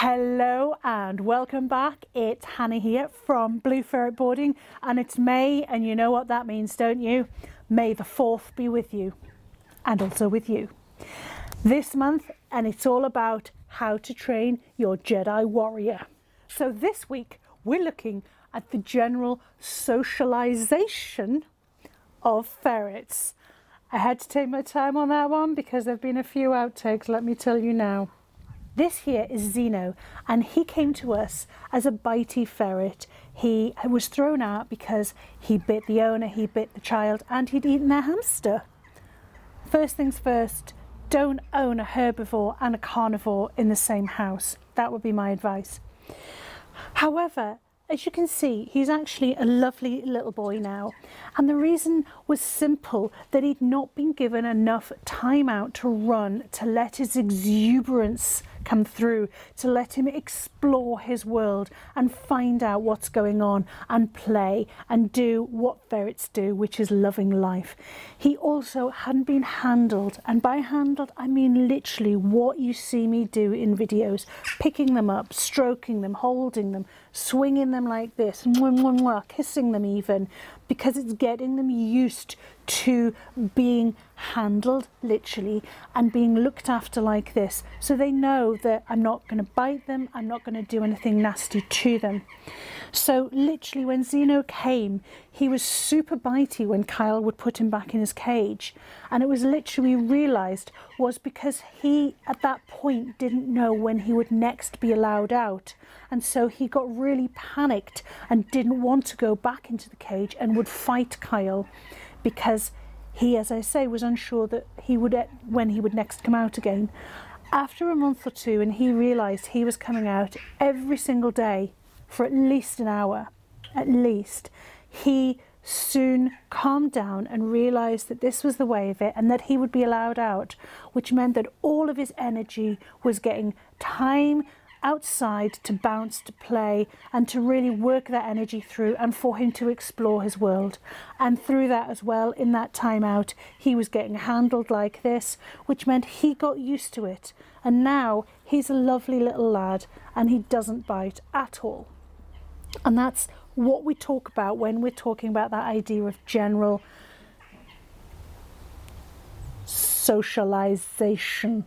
Hello and welcome back. It's Hannah here from Blue Ferret Boarding, and it's May, and you know what that means, don't you? May the 4th be with you, and also with you. This month, and it's all about how to train your Jedi warrior. So this week, we're looking at the general socialization of ferrets. I had to take my time on that one because there have been a few outtakes, let me tell you now. This here is Xeno, and he came to us as a bitey ferret. He was thrown out because he bit the owner, he bit the child, and he'd eaten their hamster. First things first, don't own a herbivore and a carnivore in the same house. That would be my advice. However, as you can see, he's actually a lovely little boy now. And the reason was simple, that he'd not been given enough time out to run, to let his exuberance come through, to let him explore his world and find out what's going on and play and do what ferrets do, which is loving life. He also hadn't been handled, and by handled I mean literally what you see me do in videos, picking them up, stroking them, holding them, swinging them like this, kissing them even, because it's getting them used to being handled literally and being looked after like this, so they know that I'm not going to bite them, I'm not going to do anything nasty to them. So literally when Xeno came, he was super bitey when Kyle would put him back in his cage, and it was literally realised was because he at that point didn't know when he would next be allowed out, and so he got really panicked and didn't want to go back into the cage and would fight Kyle, because he, as I say, was unsure that when he would next come out again. After a month or two, and he realised he was coming out every single day for at least an hour, at least, he soon calmed down and realised that this was the way of it and that he would be allowed out, which meant that all of his energy was getting time outside to bounce, to play, and to really work that energy through, and for him to explore his world. And through that as well, in that time out, he was getting handled like this, which meant he got used to it. And now he's a lovely little lad and he doesn't bite at all. And that's what we talk about when we're talking about that idea of general socialization.